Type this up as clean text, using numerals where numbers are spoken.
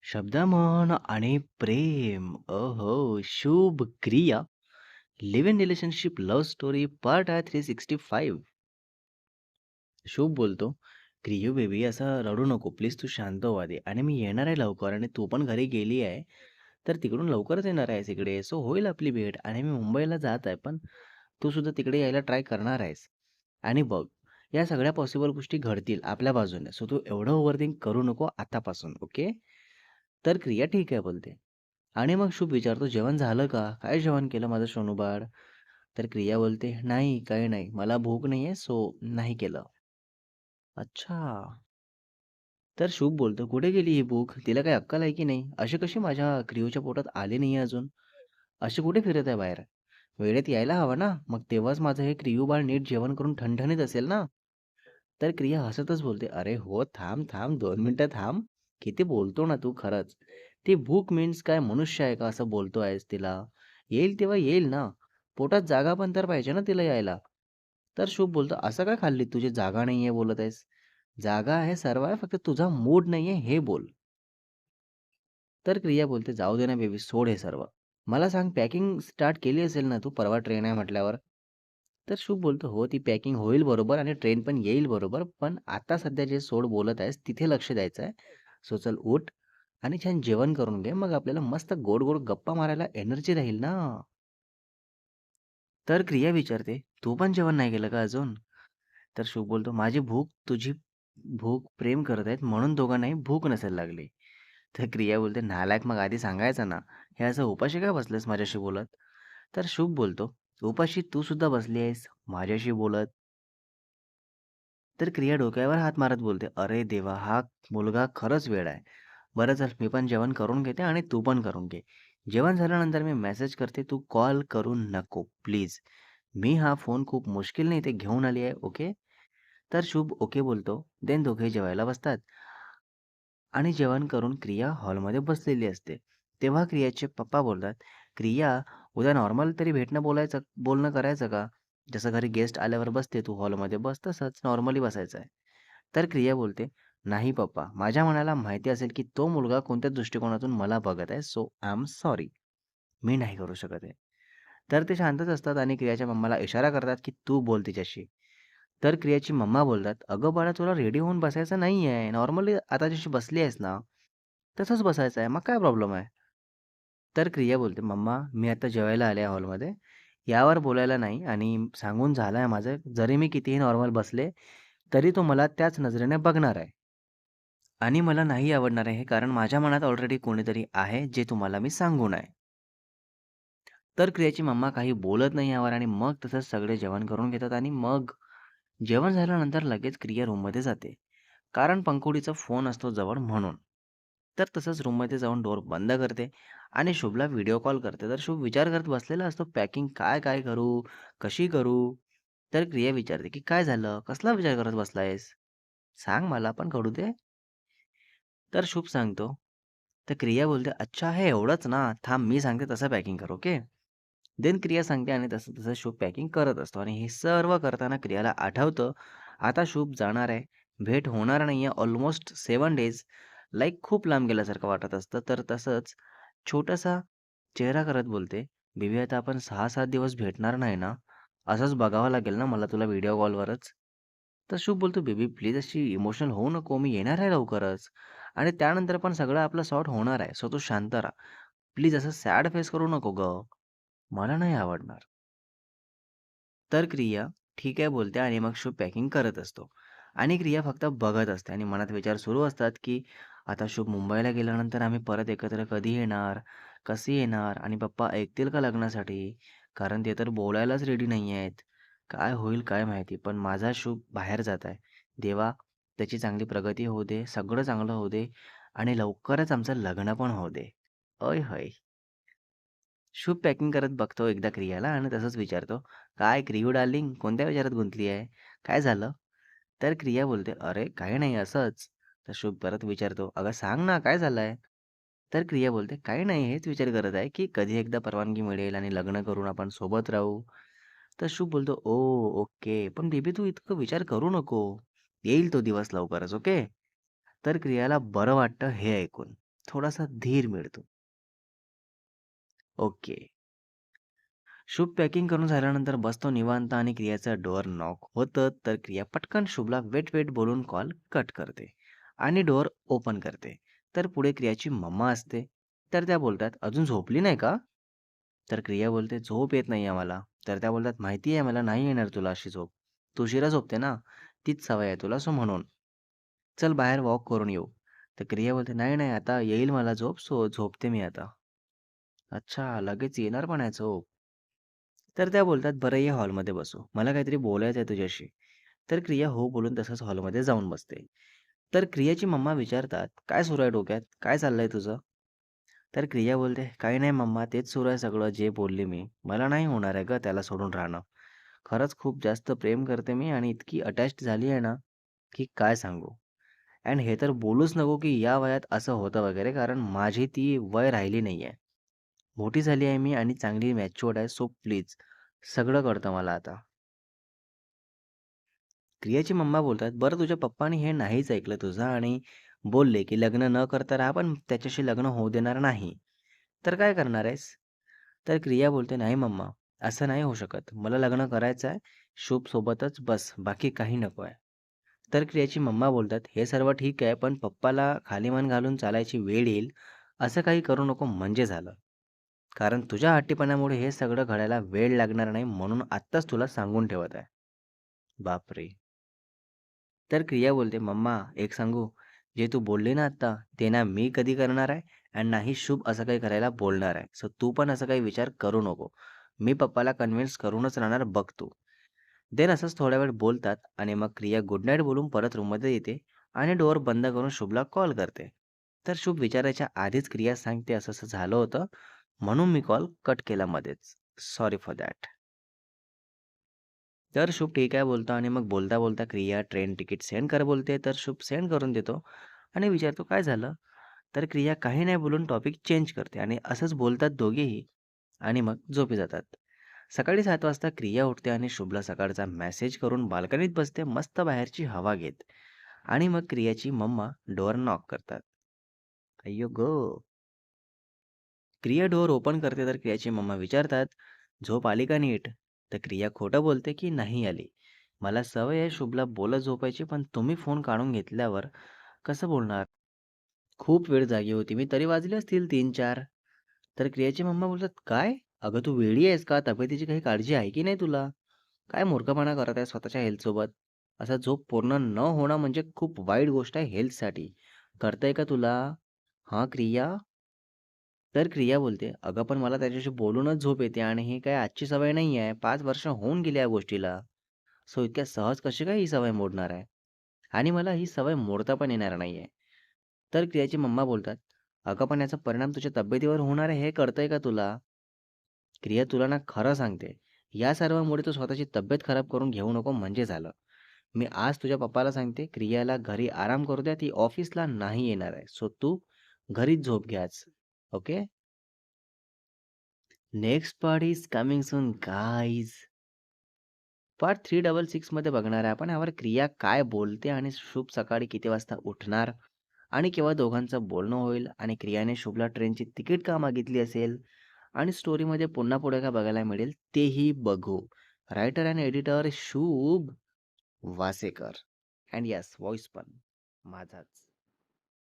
शब्दमोहन आणि प्रेम. ओहो! शुभ क्रिया. Live in relationship love story part आहे 365. शुभ बोलतो, "क्रियू बेबी असं रडू नको प्लीज तू शांत हो आधी आणि मी येणार आहे लवकर आणि तू पण घरी गेली आहे, तर तिकडून लवकरच येणार आहेस इकडे. सो होईल आपली भेट आणि मी मुंबईला जात आहे, पण तू सुद्धा तिकडे यायला ट्राय करणार आहेस. आणि बघ, या सगळ्या पॉसिबल गोष्टी घडतील आपल्या बाजूने. सो तू एवढं ओव्हरथिंक करू नको आतापासून, ओके?" तर क्रिया ठीक आहे बोलते. आणि मग शुभ विचारतो, "जेवण झालं का? काय जेवण केलं माझं सोनू बाळ?" तर क्रिया बोलते, "नाही, काही नाही. मला भूक नाहीये, सो नाही केलं." "अच्छा." तर शुभ बोलतो, "कुठे गेली ही भूक? तिला काही अक्कल आहे की नाही? अशी कशी माझ्या क्रियोच्या पोटात आली नाहीये अजून? अशी कुठे फिरत आहे बाहेर? वेळेत यायला हवं ना? मग तेव्हाच माझं हे क्रियू बाळ नीट जेवण करून ठणठणीत असेल ना?" तर क्रिया हसतच बोलते, "अरे हो, थांब, थांब 2 मिनिटं थांब. किती बोलतो ना तू खरंच. ती भूक मीन्स काय मनुष्य आहे का असं बोलतो आहेस तिला? येईल तेव्हा येईल ना. पोटात जागा पण तर पाहिजे ना तिला यायला." तर शुभ बोलतो, "असं काय खाल्ली तुझी जागा नाहीये बोलत आहेस? जागा आहे, सर्व आहे, फक्त तुझा मूड नाहीये हे बोल." तर क्रिया बोलते, "जाऊ दे ना बेबी, सोड हे सर्व. मला सांग पॅकिंग स्टार्ट केली असेल ना तू? परवा ट्रेन आहे म्हटल्यावर?" तर शुभ बोलतो, "हो, ती पॅकिंग होईल बरोबर आणि ट्रेन पण येईल बरोबर. पण आता सध्या जे सोड बोलत आहेस तिथे लक्ष द्यायचं आहे. सो चल उठ आणि छान जेवण करून घे. मग आपल्याला मस्त गोड-गोड गप्पा मारायला एनर्जी राहील ना." तर क्रिया विचारते, "तू पण जेवण नाही केलं का अजून?" तर शुभ बोलतो, "माझी भूक तुझी भूक प्रेम करत आहेत म्हणून दोघांनाही भूक नसेल लागली." तर क्रिया बोलते, "नालायक मग आधी सांगायचं ना. हे असं उपाशी का बसलेस माझ्याशी बोलत?" तर शुभ बोलतो, "उपाशी तू सुद्धा बसली आहेस माझ्याशी बोलत." तर क्रिया डोक्यावर हात मारत बोलते, "अरे देवा! हा मुलगा खरंच वेडा आहे. बरं चल मी पण जेवण करून घेते आणि तू पण करून घे. जेवण झाल्यानंतर मी मेसेज करते, तू कॉल करू नको प्लीज. मी हा फोन खूप मुश्किलने इथे घेऊन आली आहे, ओके?" तर शुभ ओके बोलतो. देन दोघे जेवायला बसतात आणि जेवण करून क्रिया हॉलमध्ये बसलेली असते. तेव्हा क्रियाचे पप्पा बोलतात, "क्रिया, उद्या नॉर्मल तरी भेटणं बोलणं करायचं का? जसं घरी गेस्ट आल्यावर बसते तू हॉलमध्ये बस तसंच नॉर्मली बसायचं आहे." तर क्रिया बोलते, "नाही पप्पा, माझ्या मनाला माहिती असेल की तो मुलगा कोणत्या दृष्टिकोनातून मला बघत आहे, सो आय एम सॉरी. मी नाही करू शकत आहे." तर ते शांतच असतात आणि क्रियाच्या मम्माला इशारा करतात की तू बोल तिच्याशी. तर क्रियाची मम्मा बोलतात, "अगं बाळा, तुला रेडी होऊन बसायचं नाहीये. नॉर्मली आता जशी बसली आहेस ना, तसंच बसायचं आहे. मग काय प्रॉब्लेम आहे?" तर क्रिया बोलते, "मम्मा, मी आता जेवायला आले आहे हॉलमध्ये. यावर बोलायला नाही आणि सांगून झालं आहे माझं. जरी मी कितीही नॉर्मल बसले, तरी तो मला त्याच नजरेने बघणार आहे. आणि मला नाही आवडणार आहे हे कारण माझ्या मनात ऑलरेडी कोणीतरी आहे, जे तुम्हाला मी सांगून आहे." तर क्रियाची मम्मा काही बोलत नाही यावर आणि मग तसंच सगळे जेवण करून घेतात आणि मग जेवण झाल्यानंतर लगेच क्रिया रूममध्ये जाते. कारण पंखुडीचा फोन असतो जवळ म्हणून. तर तसंच रूममध्ये जाऊन डोअर बंद करते आणि शुभला व्हिडिओ कॉल करते. तर शुभ विचार करत बसलेला असतो पॅकिंग काय-काय करू? कशी करू? तर क्रिया विचारते, की "काय झालं? कसला विचार करत बसला सांग मला पण कळू दे." तर शुभ सांगतो. तर क्रिया बोलते, "अच्छा हे एवढंच ना? थांब मी सांगते तसं पॅकिंग कर, ओके?" देन क्रिया सांगते आणि तसं-तसं शुभ पॅकिंग करत असतो आणि हे सर्व करताना क्रियाला आठवतं, आता शुभ जाणार आहे. भेट होणार नाहीये ऑलमोस्ट 7 डेज. लाइक खूप लांब गेल्यासारखं वाटत असतं. तर तसंच छोटासा चेहरा करत बोलते, "बेबी आता आपण 6-7 दिवस भेटणार नाही ना? असंच बघावं लागेल ना मला तुला व्हिडिओ कॉलवरच?" तर शुभ बोलतो, "बेबी प्लीज अशी इमोशनल होऊ नको. मी येणार आहे लवकरच आणि त्यानंतर पण सगळं आपलं सॉर्ट होणार आहे. सो तू शांत राहा. प्लीज असं सॅड फेस करू नको गं. मला नाही आवडणार." तर क्रिया ठीक आहे बोलते आणि मग शुभ पॅकिंग करत असतो. आणि क्रिया फक्त बघत असते आणि मनात विचार सुरू असतात, की आता शुभ मुंबईला गेल्यानंतर आम्ही परत एकत्र कधी येणार? कसे येणार? आणि पप्पा ऐकतील का लग्नासाठी? कारण ते तर बोलायलाच रेडी नाही आहेत. काय होईल काय माहिती? पण माझा शुभ बाहेर जात आहे. देवा, त्याची चांगली प्रगती होऊ दे, सगळं चांगलं होऊ दे आणि लवकरच आमचं लग्न पण होऊ दे. अय हय! शुभ पॅकिंग करत बघतो एकदा क्रियाला आणि तसंच विचारतो, "काय क्रियू डार्लिंग, कोणत्या विचारात गुंतली आहे? काय झालं?" तर क्रिया बोलते, "अरे काही नाही असंच." तर शुभ परत विचारतो, "अगं सांग ना काय झालंय?" तर क्रिया बोलते, "काही नाही हेच विचार करत आहे, की कधी एकदा परवानगी मिळेल आणि लग्न करून आपण सोबत राहू." तर शुभ बोलतो, "ओह! ओके. पण बेबी तू इतकं विचार करू नको. येईल तो दिवस लवकरच, ओके?" तर क्रियाला बरं वाटतं हे ऐकून. थोडासा धीर मिळतो. ओके. शुभ पॅकिंग करून झाल्यानंतर बसतो निवांत आणि क्रियाचं डोअर नॉक होतं, तर क्रिया पटकन शुभला वेट वेट बोलून कॉल कट करते आणि डोअर ओपन करते. तर पुढे क्रियाची मम्मा असते. तर त्या बोलतात, "अजून झोपली नाही का?" तर क्रिया बोलते, "झोप येत नाही मला." तर त्या बोलतात, "माहिती आहे मला नाही येणार तुला अशी झोप. तू उशिरा झोपते ना, तीच सवय आहे तुला सो म्हणून. चल बाहेर वॉक करून येऊ." तर क्रिया बोलते, "नाही, नाही आता येईल मला झोप सो झोपते मी आता." "अच्छा लगेच येणार पण आहे झोप." तर त्या बोलतात, "बरं ये हॉलमध्ये बसू. मला काहीतरी बोलायचं आहे तुझ्याशी." तर क्रिया हो बोलून तसंच हॉलमध्ये जाऊन बसते. तर क्रियाची मम्मा विचारतात, "काय सुरू आहे डोक्यात? काय चाललंय तुझं?" तर क्रिया बोलते, "काही नाही मम्मा, तेच सुरू आहे सगळं जे बोलली मी. मला नाही होणार आहे गं त्याला सोडून राहणं. खरंच खूप जास्त प्रेम करते मी आणि इतकी अटॅच्ड झाली आहे ना, की काय सांगू. अँड हे तर बोलूच नको की या वयात असं होतं वगैरे कारण माझी ती वय राहिली नाहीये. मोठी झाली आहे मी आणि चांगली मॅच्युअर्ड आहे. सो प्लीज सगळं कळतं मला आता." क्रियाची मम्मा बोलतात, "बरं तुझ्या पप्पांनी हे नाहीच ऐकलं तुझं आणि बोलले की लग्न न करता राहा, पण त्याच्याशी लग्न होऊ देणार नाही. तर काय करणार आहेस?" तर क्रिया बोलते, "नाही मम्मा, असं नाही होऊ शकत. मला लग्न करायचं आहे. शुभसोबतच बस, बाकी काही नको आहे." तर क्रियाची मम्मा बोलतात, "हे सर्व ठीक आहे, पण पप्पाला खाली मान घालून चालायची वेळ येईल, असं काही करू नको म्हणजे झालं. कारण तुझ्या हट्टीपणामुळे हे सगळं घडायला वेळ लागणार नाही म्हणून आत्ताच तुला सांगून ठेवत आहे." बापरे! तर क्रिया बोलते, "मम्मा एक सांगू? जे तू बोलली ना आत्ता, ते ना मी कधी करणार आहे आणि नाही शुभ असं काही करायला बोलणार आहे. सो तू पण असा काही विचार करू नको. मी पप्पाला कन्व्हिन्स करूनच राहणार बघ तू." देन असंच थोडा वेळ बोलतात आणि मग क्रिया गुड नाईट बोलून परत रूममध्ये येते आणि डोअर बंद करून शुभला कॉल करते. तर शुभ विचारायच्या आधीच क्रिया सांगते, "असं-असं झालं होतं, म्हणून मी कॉल कट केला मध्येच. Sorry for that." तर शुभ ठीक आहे बोलतो आणि मग बोलता-बोलता क्रिया ट्रेन तिकीट सेंड कर बोलते. तर शुभ सेंड करून देतो आणि विचारतो, "काय झालं?" तर क्रिया काही नाही बोलून टॉपिक चेंज करते आणि असंच बोलतात दोघेही आणि मग झोपी जातात. सकाळी 7 वाजता क्रिया उठते आणि शुभला सकाळचा मेसेज करून बाल्कनीत बसते मस्त बाहेरची हवा घेत आणि मग क्रियाची मम्मा डोअर नॉक करतात. अय्यो गो! क्रिया डोअर ओपन करते तर क्रियाची मम्मा विचारतात, "झोप आली का नीट?" तर क्रिया खोटं बोलते की नाही आली. "मला सवय आहे शुभला बोलत झोपायची, पण तुम्ही फोन काढून घेतल्यावर कसं बोलणार? खूप वेळ जागी होती मी, तरी वाजले असतील 3-4." तर क्रियाची मम्मा बोलतात, "काय? अगं तू वेडी आहेस का? तब्येतीची काही काळजी आहे की नाही तुला? काय मूर्खपणा करत आहे स्वतःच्या हेल्थसोबत? असा झोप पूर्ण न होणं म्हणजे खूप वाईट गोष्ट आहे हेल्थसाठी. कळतंय का तुला?" "हां, क्रिया?" तर क्रिया बोलते, "अगं पण मला त्याच्याशी बोलूनच झोप येते आणि ही काही आजची सवय नाही आहे. 5 वर्ष होऊन गेली या गोष्टीला. सो इतक्या सहज कशी काय ही सवय मोडणार आहे? आणि मला ही सवय मोडता पण येणार नाहीये." तर क्रियाची मम्मा बोलतात, "अगं पण याचा परिणाम तुझ्या तब्येतीवर होणार आहे हे कळतंय का तुला? क्रिया तुला ना खरं सांगते, या सर्वामुळे तू स्वतःची तब्येत खराब करून घेऊ नको म्हणजे झालं. मी आज तुझ्या पप्पाला सांगते, क्रियाला घरी आराम करू द्या. ती ऑफिसला नाही येणार आहे. सो तू घरीच झोप घे आज." Okay. Next part is coming soon guys. Part 366 मध्ये बघणार आहे आपण यावर क्रिया काय बोलते आणि शुभ सकाळी किती वाजता उठणार आणि केव्हा दोघांचं बोलणं होईल आणि क्रियाने शुभला ट्रेनची तिकीट का मागितली असेल आणि स्टोरीमध्ये पुन्हा पुढे काय बघायला मिळेल तेही बघू. रायटर अँड एडिटर शुभ वासेकर. अँड यस, व्हॉइस पण माझाच.